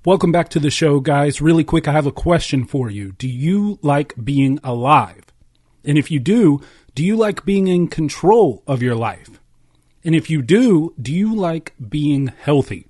Welcome back to the show, guys. Really quick, I have a question for you. Do you like being alive? And if you do you like being in control of your life? And if you do you like being healthy?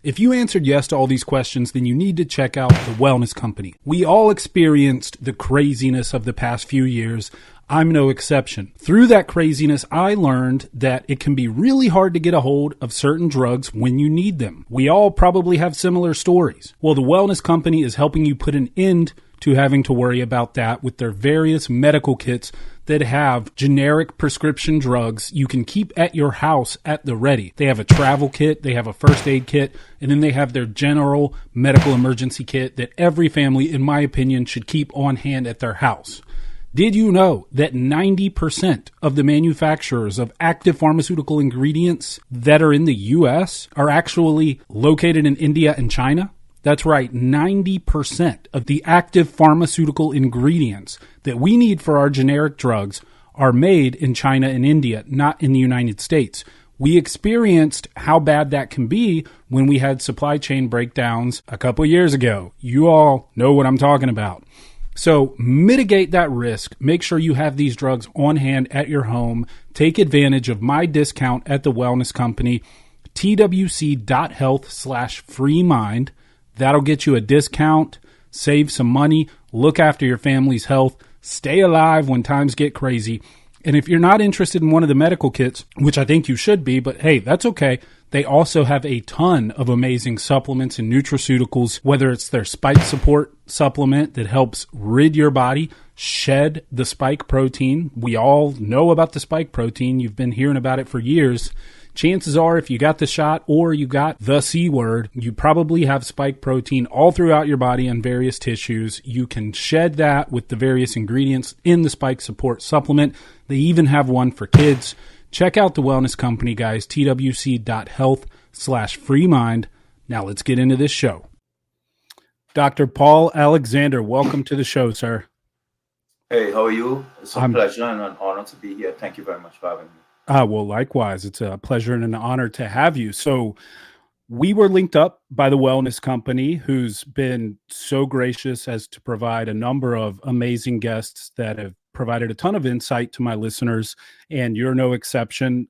If you answered yes to all these questions, then you need to check out the Wellness Company. We all experienced the craziness of the past few years. I'm no exception. Through that craziness, I learned that it can be really hard to get a hold of certain drugs when you need them. We all probably have similar stories. Well, the Wellness Company is helping you put an end to having to worry about that with their various medical kits that have generic prescription drugs you can keep at your house at the ready. They have a travel kit, they have a first aid kit, and then they have their general medical emergency kit that every family, in my opinion, should keep on hand at their house. Did you know that 90% of the manufacturers of active pharmaceutical ingredients that are in the U.S. are actually located in India and China? That's right, 90% of the active pharmaceutical ingredients that we need for our generic drugs are made in China and India, not in the United States. We experienced how bad that can be when we had supply chain breakdowns a couple years ago. You all know what I'm talking about. So mitigate that risk. Make sure you have these drugs on hand at your home. Take advantage of my discount at the Wellness Company, twc.health/freemind. That'll get you a discount, save some money, look after your family's health, stay alive when times get crazy. And if you're not interested in one of the medical kits, which I think you should be, but hey, that's okay. They also have a ton of amazing supplements and nutraceuticals, whether it's their spike support supplement that helps rid your body, shed the spike protein. We all know about the spike protein. You've been hearing about it for years. Chances are if you got the shot or you got the C word, you probably have spike protein all throughout your body and various tissues. You can shed that with the various ingredients in the spike support supplement. They even have one for kids. Check out the Wellness Company, guys, twc.health/freemind. Now let's get into this show. Dr. Paul Alexander, welcome to the show, sir. Hey, how are you? It's a pleasure and an honor to be here. Thank you very much for having me. Well, likewise. It's a pleasure and an honor to have you. So we were linked up by the Wellness Company, who's been so gracious as to provide a number of amazing guests that have provided a ton of insight to my listeners, and you're no exception.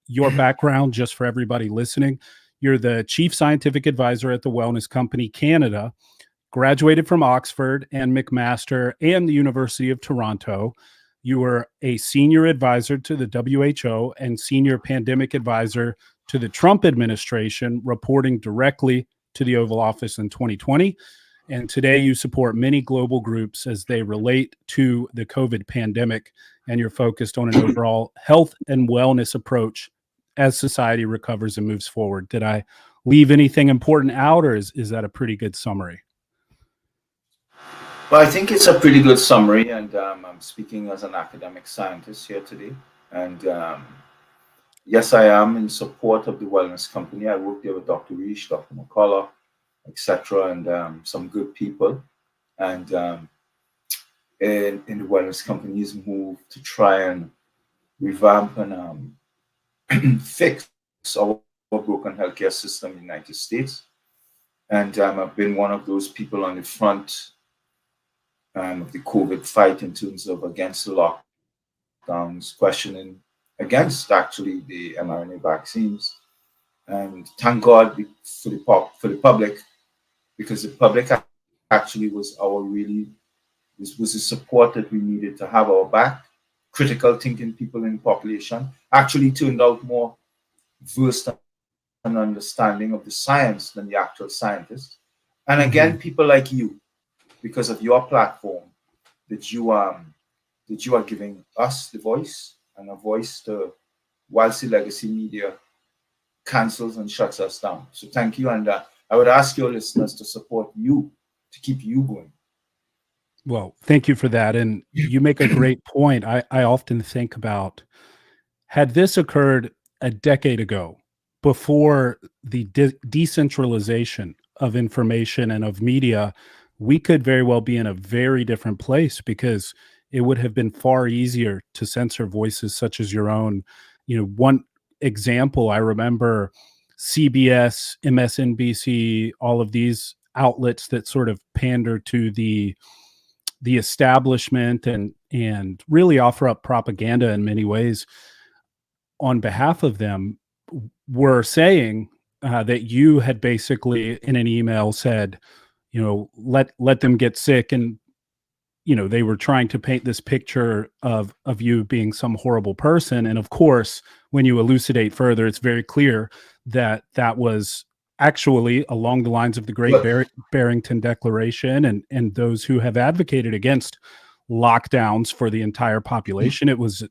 Your background, just for everybody listening, you're the Chief Scientific Advisor at the Wellness Company Canada, graduated from Oxford and McMaster and the University of Toronto. You were a senior advisor to the W.H.O. and senior pandemic advisor to the Trump administration, reporting directly to the Oval Office in 2020. And today you support many global groups as they relate to the COVID pandemic, and you're focused on an overall health and wellness approach as society recovers and moves forward. Did I leave anything important out, or is that a pretty good summary? Well, I think it's a pretty good summary, and I'm speaking as an academic scientist here today. And yes, I am in support of the Wellness Company. I work there with Dr. W.H.O, Dr. McCullough, etc., and some good people. And in the Wellness Company's move to try and revamp and fix our broken healthcare system in the United States. And I've been one of those people on the front of the COVID fight in terms of against the lockdowns, questioning against actually the mRNA vaccines. And thank God for the public, because the public actually was was the support that we needed to have our back. Critical thinking people in the population actually turned out more versed and understanding of the science than the actual scientists. And again, people like you, because of your platform, that you are giving us the voice, and a voice to, whilst the legacy media cancels and shuts us down. So thank you, and I would ask your listeners to support you, to keep you going. Well, thank you for that. And you make a great point. I often think about, had this occurred a decade ago, before the decentralization of information and of media, we could very well be in a very different place, because it would have been far easier to censor voices such as your own. You know, one example, I remember CBS, MSNBC, all of these outlets that sort of pander to the establishment and really offer up propaganda in many ways on behalf of them were saying that you had basically in an email said, let them get sick, and they were trying to paint this picture of you being some horrible person. And of course, when you elucidate further, it's very clear that that was actually along the lines of the Great Barrington Declaration and those who have advocated against lockdowns for the entire population. It was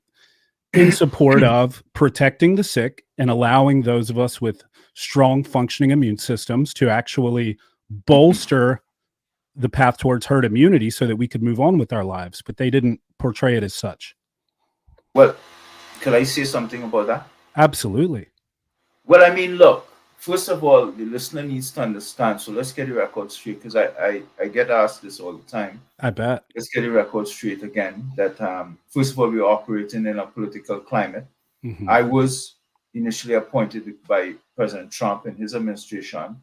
in support of protecting the sick and allowing those of us with strong functioning immune systems to actually bolster the path towards herd immunity so that we could move on with our lives. But they didn't portray it as such. Well, could I say something about that? Absolutely. Well, I mean, look, first of all, the listener needs to understand. So let's get the record straight, because I get asked this all the time. I bet. Let's get the record straight again. That first of all, we're operating in a political climate. Mm-hmm. I was initially appointed by President Trump and his administration.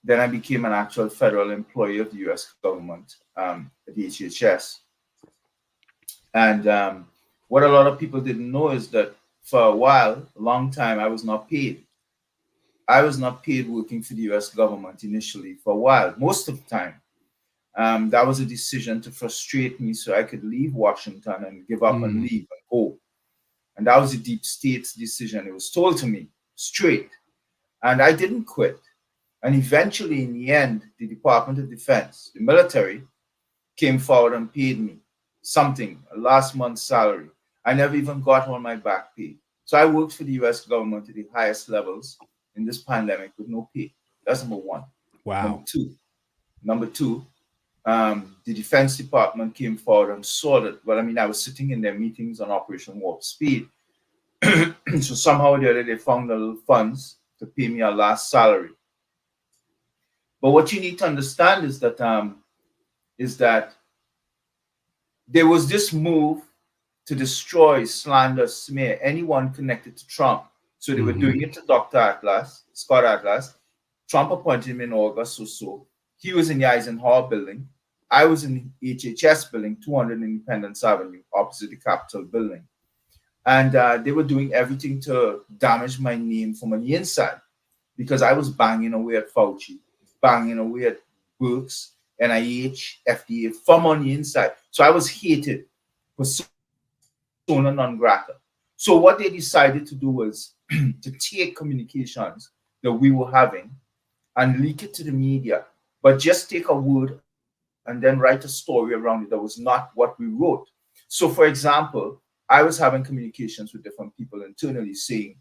Then I became an actual federal employee of the U.S. government at the HHS. And what a lot of people didn't know is that for a while, a long time, I was not paid. I was not paid working for the U.S. government initially for a while, most of the time. That was a decision to frustrate me so I could leave Washington and give up and leave and go. And that was a deep state's decision. It was told to me straight. And I didn't quit. And eventually, in the end, the Department of Defense, the military, came forward and paid me something, a last month's salary. I never even got all my back pay. So I worked for the U.S. government at the highest levels in this pandemic with no pay. That's number one. Wow. Number two, the Defense Department came forward and saw that, well, I mean, I was sitting in their meetings on Operation Warp Speed. So somehow or the other, they found a little funds to pay me a last salary. But what you need to understand is that there was this move to destroy, slander, smear anyone connected to Trump. So they were doing it to Dr. Atlas, Scott Atlas. Trump appointed him in August or so. He was in the Eisenhower building. I was in the HHS building, 200 Independence Avenue, opposite the Capitol building. And they were doing everything to damage my name from on the inside, because I was banging away at Fauci, banging away at Burks, NIH, FDA, from on the inside. So I was hated for persona non grata. So what they decided to do was to take communications that we were having and leak it to the media, but just take a word and then write a story around it that was not what we wrote. So, for example, I was having communications with different people internally saying,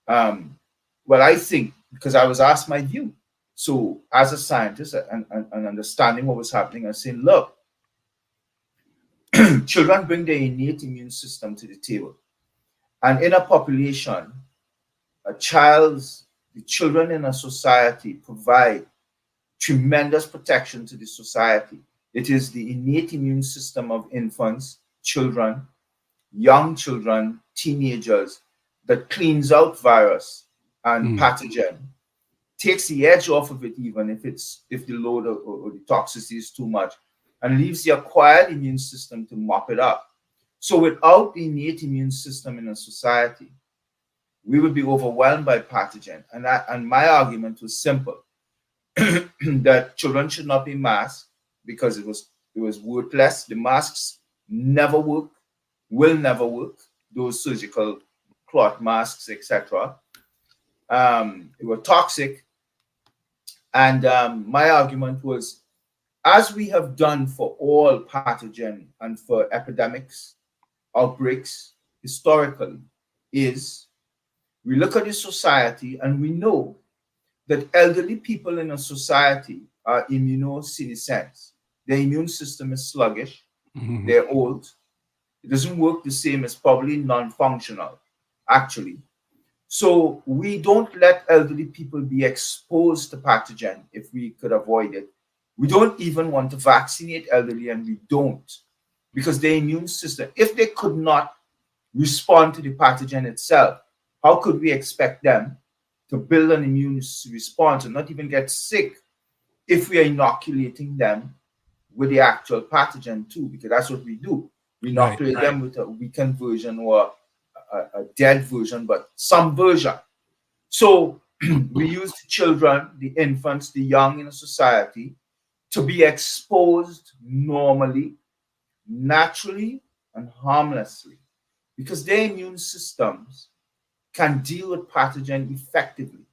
well, I think, because I was asked my view. So as a scientist and understanding what was happening, I said, look, children bring their innate immune system to the table. And in a population, the children in a society provide tremendous protection to the society. It is the innate immune system of infants, children, young children, teenagers that cleans out virus and pathogen, takes the edge off of it, even if the load or the toxicity is too much, and leaves the acquired immune system to mop it up. So without the innate immune system in a society, we would be overwhelmed by pathogen. And my argument was simple, that children should not be masked because it was worthless. The masks never work, will never work. Those surgical cloth masks, etc. They were toxic. And my argument was, as we have done for all pathogen and for epidemics, outbreaks historically, is we look at the society and we know that elderly people in a society are immunosenescent. Their immune system is sluggish. They're old. It doesn't work the same. It's probably non-functional, actually. So we don't let elderly people be exposed to pathogen if we could avoid it. We don't even want to vaccinate elderly, and we don't, because their immune system, if they could not respond to the pathogen itself, how could we expect them to build an immune response and not even get sick if we are inoculating them with the actual pathogen too, because that's what we do. We inoculate them with a weakened version or a dead version, but some version. So we use the children, the infants, the young in a society to be exposed normally, naturally, and harmlessly, because their immune systems can deal with pathogen effectively.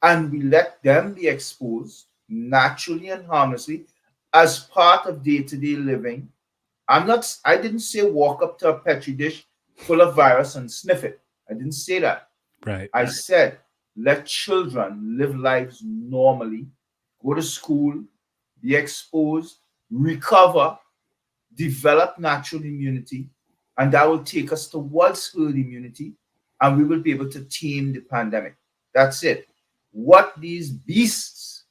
And we let them be exposed naturally and harmlessly as part of day-to-day living. I didn't say walk up to a petri dish full of virus and sniff it. I didn't say that. Right. I said let children live lives normally, go to school, be exposed, recover, develop natural immunity, and that will take us towards herd immunity, and we will be able to tame the pandemic. That's it. What these beasts,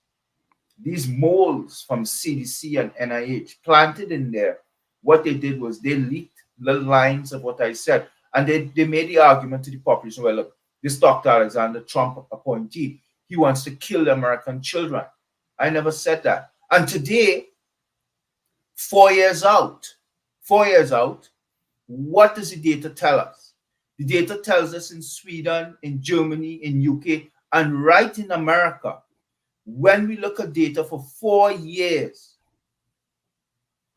these moles from CDC and NIH planted in there, what they did was they leaked the lines of what I said. And they made the argument to the population, well, look, this Dr. Alexander Trump appointee, he wants to kill the American children. I never said that. And today, 4 years out, what does the data tell us? The data tells us in Sweden, in Germany, in UK, and right in America, when we look at data for 4 years,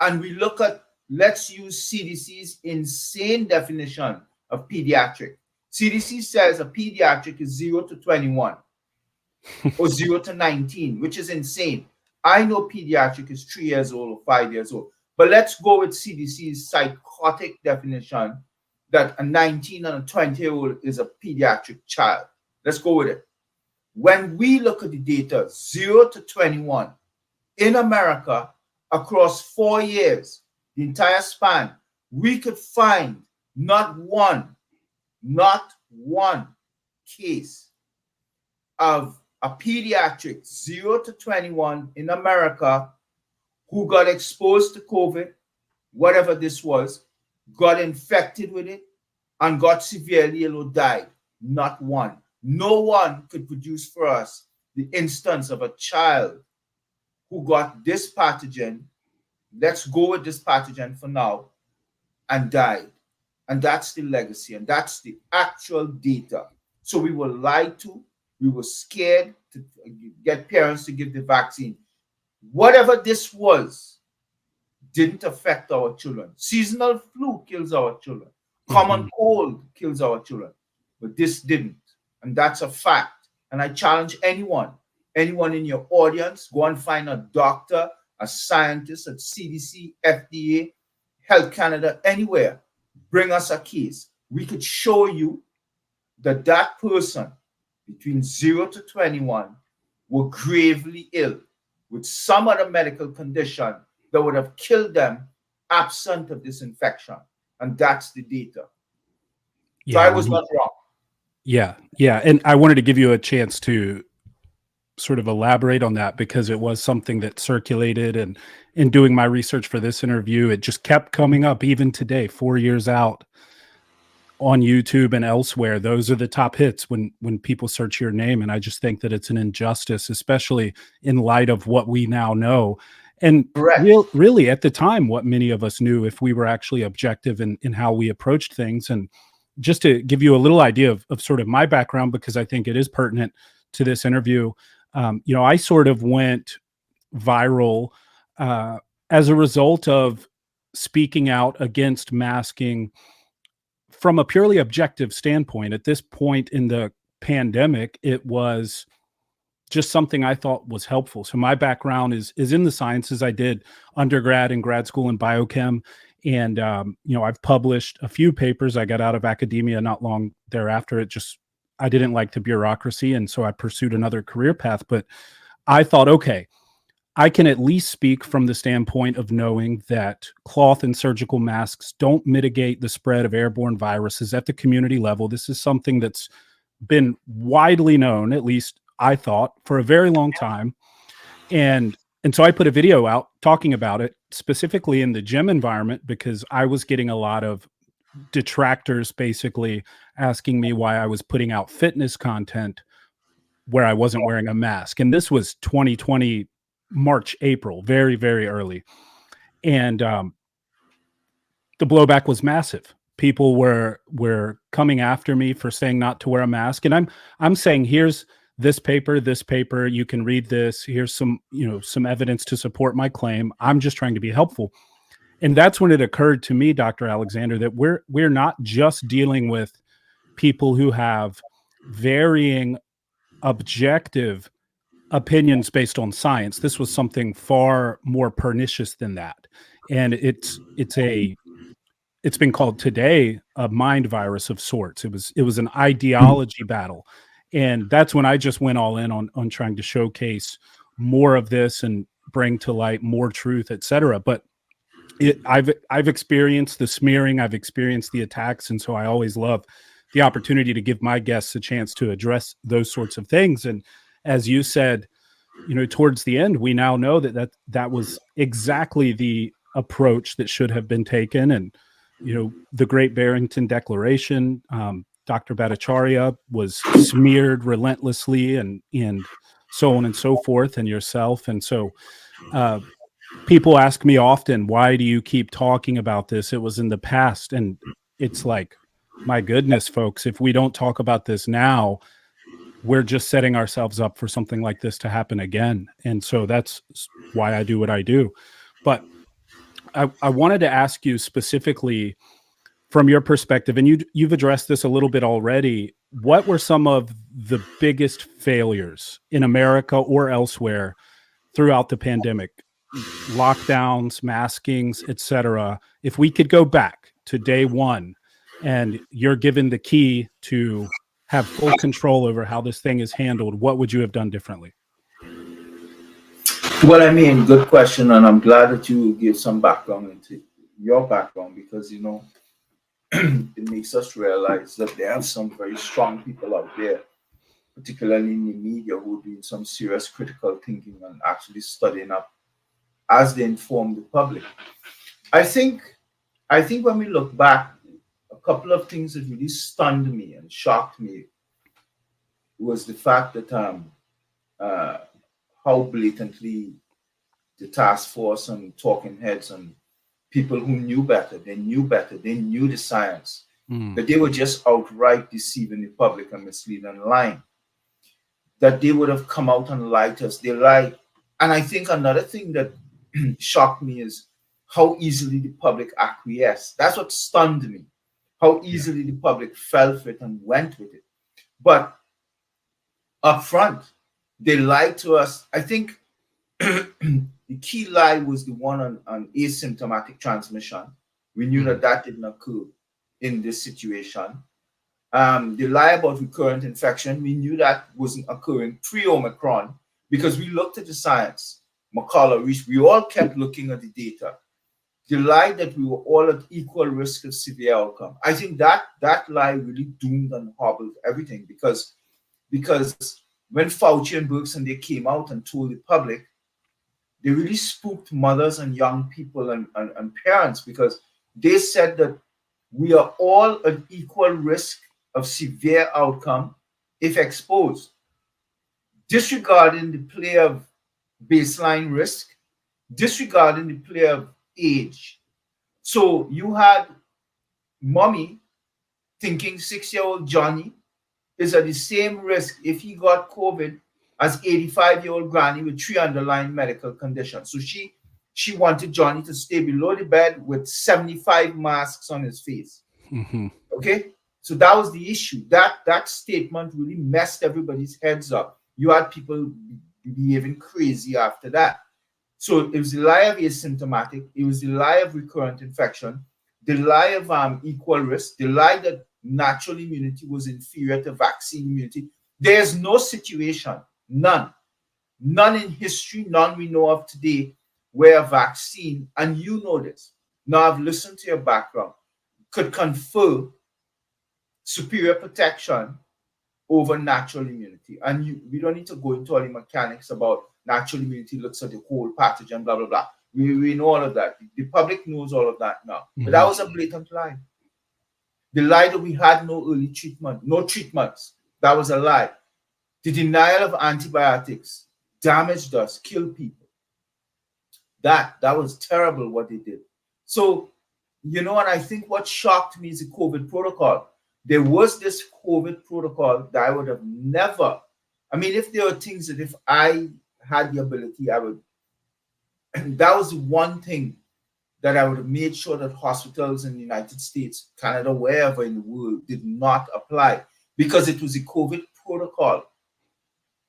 and we look at, let's use CDC's insane definition of pediatric. CDC says a pediatric is 0 to 21 or 0 to 19, which is insane. I know pediatric is 3 years old or 5 years old, but let's go with CDC's psychotic definition that a 19 and a 20-year-old is a pediatric child. Let's go with it. When we look at the data, 0 to 21 in America across 4 years, the entire span, we could find not one case of a pediatric 0 to 21 in America who got exposed to COVID, whatever this was, got infected with it, and got severely ill or died. Not one. No one could produce for us the instance of a child who got this pathogen, let's go with this pathogen for now, and died. And that's the legacy, and that's the actual data. So we were lied to, we were scared to get parents to give the vaccine. Whatever this was, didn't affect our children. Seasonal flu kills our children. Common cold kills our children. But this didn't. And that's a fact. And I challenge anyone in your audience, go and find a doctor, a scientist at CDC, FDA, Health Canada, anywhere. Bring us a case. We could show you that that person between 0 to 21 were gravely ill with some other medical condition that would have killed them absent of this infection. And that's the data. Yeah, so I was not wrong. Yeah. And I wanted to give you a chance to sort of elaborate on that because it was something that circulated, and in doing my research for this interview, it just kept coming up even today, 4 years out, on YouTube and elsewhere. Those are the top hits when people search your name. And I just think that it's an injustice, especially in light of what we now know. And really at the time, what many of us knew, if we were actually objective in how we approached things. And just to give you a little idea of sort of my background, because I think it is pertinent to this interview, I sort of went viral as a result of speaking out against masking from a purely objective standpoint. At this point in the pandemic, it was just something I thought was helpful. So my background is in the sciences. I did undergrad and grad school in biochem. And, I've published a few papers. I got out of academia not long thereafter. I didn't like the bureaucracy. And so I pursued another career path. But I thought, okay, I can at least speak from the standpoint of knowing that cloth and surgical masks don't mitigate the spread of airborne viruses at the community level. This is something that's been widely known, at least I thought, for a very long time. And so I put a video out talking about it, specifically in the gym environment, because I was getting a lot of detractors basically asking me why I was putting out fitness content where I wasn't wearing a mask. And this was 2020, March, April, very, very early. And the blowback was massive. People were coming after me for saying not to wear a mask. And I'm saying, here's this paper, you can read this. Here's some evidence to support my claim. I'm just trying to be helpful. And that's when it occurred to me, Dr. Alexander, that we're not just dealing with people who have varying objective opinions based on science. This was something far more pernicious than that. And it's been called today a mind virus of sorts. It was an ideology battle. And that's when I just went all in on trying to showcase more of this and bring to light more truth, et cetera. But I've experienced the smearing, I've experienced the attacks, and so I always love the opportunity to give my guests a chance to address those sorts of things. And as you said, towards the end, we now know that was exactly the approach that should have been taken. And the Great Barrington Declaration, Dr. Bhattacharya was smeared relentlessly, and so on and so forth, and yourself, and so. People ask me often, why do you keep talking about this? It was in the past. And it's like, my goodness, folks, if we don't talk about this now, we're just setting ourselves up for something like this to happen again. And so that's why I do what I do. But I wanted to ask you specifically from your perspective, and you've addressed this a little bit already. What were some of the biggest failures in America or elsewhere throughout the pandemic? Lockdowns, maskings, etc. If we could go back to day one and you're given the key to have full control over how this thing is handled, what would you have done differently? Well, I mean, good question, and I'm glad that you give some background into your background, because it makes us realize that there are some very strong people out there, particularly in the media, who are doing some serious critical thinking and actually studying up as they inform the public. I think when we look back, a couple of things that really stunned me and shocked me was the fact that how blatantly the task force and talking heads and people who knew better, they knew the science, that they were just outright deceiving the public and misleading and lying, that they would have come out and lied to us. They lied. And I think another thing that shocked me is how easily the public acquiesced. That's what stunned me, how easily the public fell for it and went with it. But up front, they lied to us. I think the key lie was the one on asymptomatic transmission. We knew that didn't occur in this situation. The lie about recurrent infection, we knew that wasn't occurring pre-Omicron, because we looked at the science. McCullough, Reese, we all kept looking at the data. The lie that we were all at equal risk of severe outcome. I think that lie really doomed and hobbled everything, because when Fauci and Birx and they came out and told the public, they really spooked mothers and young people and parents, because they said that we are all at equal risk of severe outcome if exposed, disregarding the play of baseline risk, disregarding the play of age. So you had mommy thinking 6-year-old Johnny is at the same risk if he got COVID as 85-year-old granny with 3 underlying medical conditions. So she wanted Johnny to stay below the bed with 75 masks on his face. Okay? So that was the issue. That statement really messed everybody's heads up. You had people behaving crazy after that. So it was the lie of asymptomatic, it was the lie of recurrent infection, the lie of equal risk, the lie that natural immunity was inferior to vaccine immunity. There's no situation, none in history, none we know of today, where a vaccine, and you know this, now I've listened to your background, could confer superior protection over natural immunity. And we don't need to go into all the mechanics about natural immunity looks at the whole pathogen, blah, blah, blah. We know all of that. The public knows all of that now. But that was a blatant lie. The lie that we had no early treatment, no treatments, that was a lie. The denial of antibiotics damaged us, killed people. That was terrible what they did. So, and I think what shocked me is the COVID protocol. There was this COVID protocol that I would have never. I mean, if there were things that if I had the ability, I would. That was the one thing that I would have made sure that hospitals in the United States, Canada, wherever in the world, did not apply, because it was the COVID protocol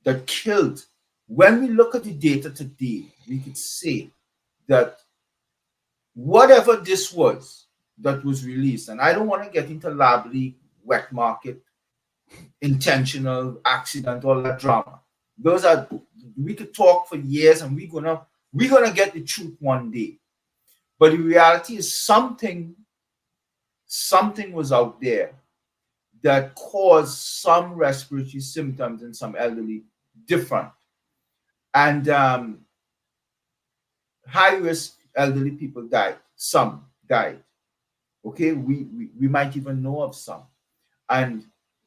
that killed. When we look at the data today, we could say that whatever this was that was released, and I don't want to get into lab leak, wet market, intentional accident, all that drama. Those are, we could talk for years, and we're gonna get the truth one day. But the reality is something was out there that caused some respiratory symptoms in some elderly different. And high risk elderly people died. Some died. Okay, we might even know of some. And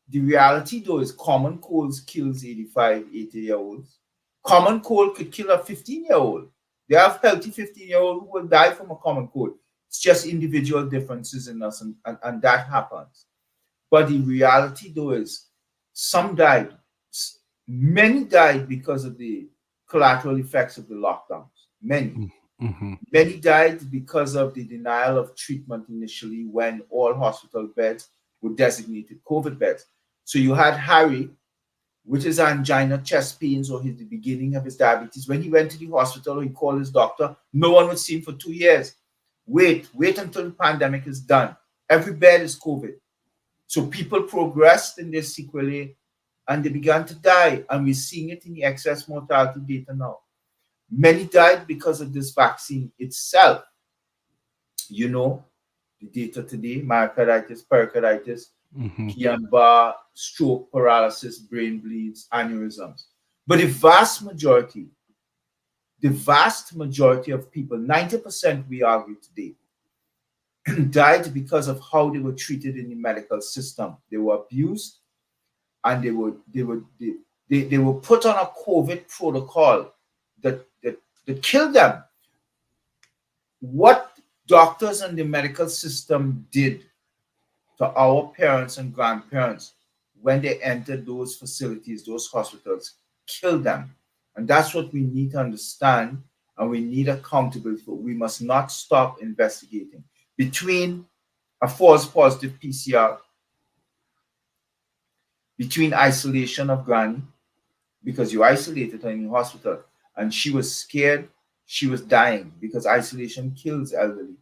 the reality though is common colds kills 85, 80-year-olds. Common cold could kill a 15-year-old. They have healthy 15-year-old who will die from a common cold. It's just individual differences in us, and that happens. But the reality though is some died. Many died because of the collateral effects of the lockdowns. Many. Mm-hmm. Many died because of the denial of treatment initially when all hospital beds were designated COVID beds. So you had Harry, which is angina, chest pains, or the beginning of his diabetes. When he went to the hospital, he called his doctor. No one would see him for 2 years. Wait until the pandemic is done. Every bed is COVID. So people progressed in their sequelae and they began to die. And we're seeing it in the excess mortality data now. Many died because of this vaccine itself. The data today, myocarditis, pericarditis, Guillain-Barré, stroke, paralysis, brain bleeds, aneurysms. But the vast majority of people, 90% we argue today, died because of how they were treated in the medical system. They were abused, and they were put on a COVID protocol that killed them. What doctors and the medical system did to our parents and grandparents when they entered those facilities, those hospitals, killed them. And that's what we need to understand, and we need accountability for. We must not stop investigating. Between a false positive PCR, between isolation of Granny, because you isolated her in the hospital, and she was scared, she was dying, because isolation kills elderly.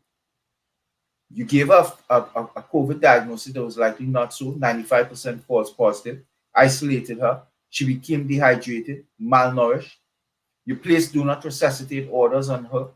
You gave her a COVID diagnosis that was likely not so, 95% false positive, isolated her, she became dehydrated, malnourished. You placed do not resuscitate orders on her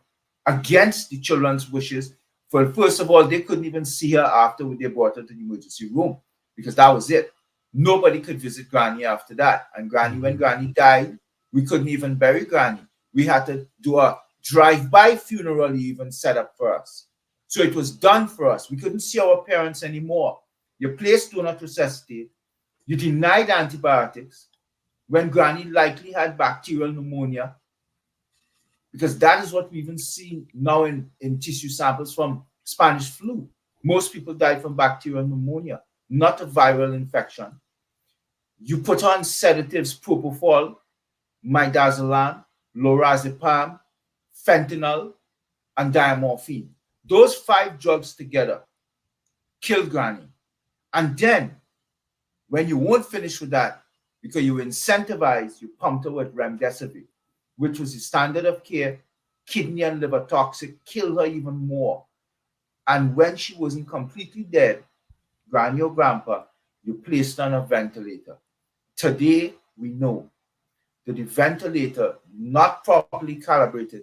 against the children's wishes. For first of all, they couldn't even see her after they brought her to the emergency room, because that was it. Nobody could visit Granny after that. And Granny, when Granny died, we couldn't even bury Granny. We had to do a drive-by funeral even set up for us. So it was done for us. We couldn't see our parents anymore. You placed do not resuscitate. You denied antibiotics when Granny likely had bacterial pneumonia, because that is what we even see now in tissue samples from Spanish flu. Most people died from bacterial pneumonia, not a viral infection. You put on sedatives, propofol, midazolam, lorazepam, fentanyl, and diamorphine. Those 5 drugs together killed Granny. And then, when you weren't finished with that, because you incentivized, you pumped her with remdesivir, which was the standard of care, kidney and liver toxic, killed her even more. And when she wasn't completely dead, Granny or Grandpa, you placed her on a ventilator. Today, we know that the ventilator, not properly calibrated,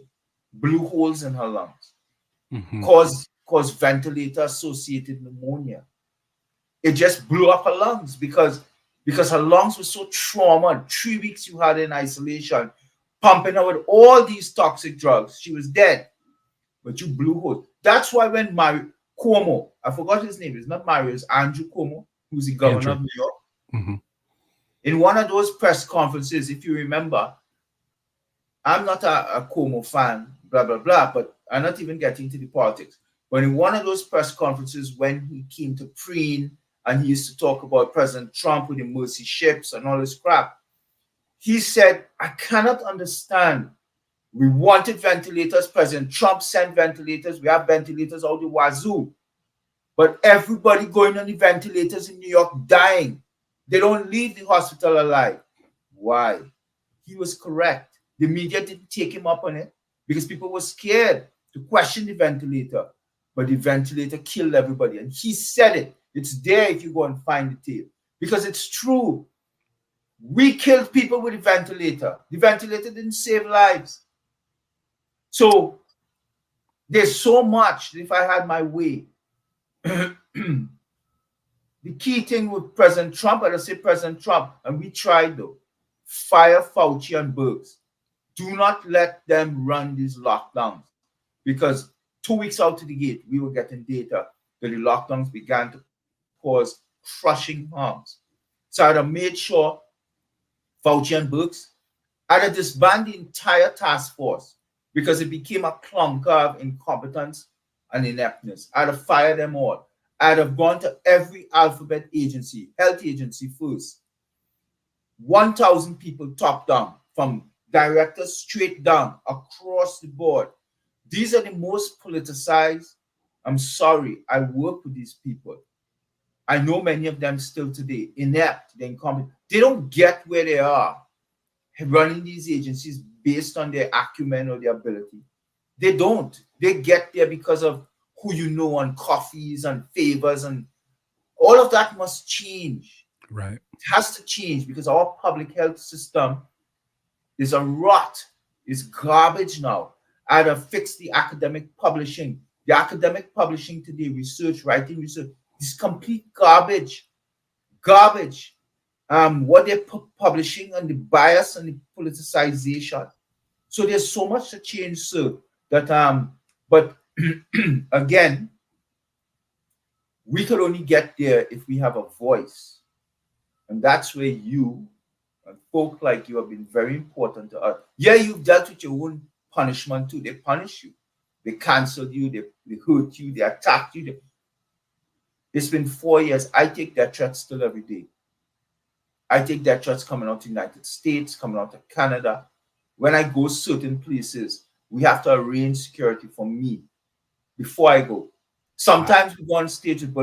blew holes in her lungs, caused ventilator-associated pneumonia. It just blew up her lungs because her lungs were so traumatized. 3 weeks you had in isolation, pumping her with all these toxic drugs. She was dead, but you blew holes. That's why when Cuomo, I forgot his name, it's not Mario, it's Andrew Cuomo, who's the governor of New York. In one of those press conferences, if you remember, I'm not a Cuomo fan, blah, blah, blah. But I'm not even getting to the politics. But in one of those press conferences, when he came to preen and he used to talk about President Trump with the mercy ships and all this crap, he said, I cannot understand. We wanted ventilators. President Trump sent ventilators. We have ventilators out the wazoo. But everybody going on the ventilators in New York dying. They don't leave the hospital alive. Why? He was correct. The media didn't take him up on it because people were scared to question the ventilator. But the ventilator killed everybody. And he said it. It's there if you go and find the tape. Because it's true. We killed people with the ventilator. The ventilator didn't save lives. So there's so much that if I had my way. The key thing with President Trump, I'd say President Trump, and we tried though, fire Fauci and Birx. Do not let them run these lockdowns because 2 weeks out to the gate, we were getting data that the lockdowns began to cause crushing harms. So I'd have made sure Fauci and Birx, I'd have disbanded the entire task force because it became a clunker of incompetence and ineptness. I'd have fired them all. I'd have gone to every alphabet agency, health agency first. 1,000 people top down, from directors straight down, across the board. These are the most politicized. I'm sorry, I work with these people. I know many of them still today, inept, they're incompetent. They don't get where they are running these agencies based on their acumen or their ability. They don't. They get there because of who you know on coffees and favors, and all of that must change. Right. It has to change because our public health system is a rot. It's garbage now. Either fix the academic publishing. The academic publishing today, research, writing research, is complete garbage. Garbage. What they're publishing and the bias and the politicization. So there's so much to change, sir, that but again, we could only get there if we have a voice. And that's where you and folk like you have been very important to us. Yeah, you've dealt with your own punishment too. They punish you. They cancel you. They hurt you. They attack you. It's been 4 years. I take their threats still every day. I take their threats coming out of the United States, coming out of Canada. When I go certain places, we have to arrange security for me before I go. Sometimes we go on stage with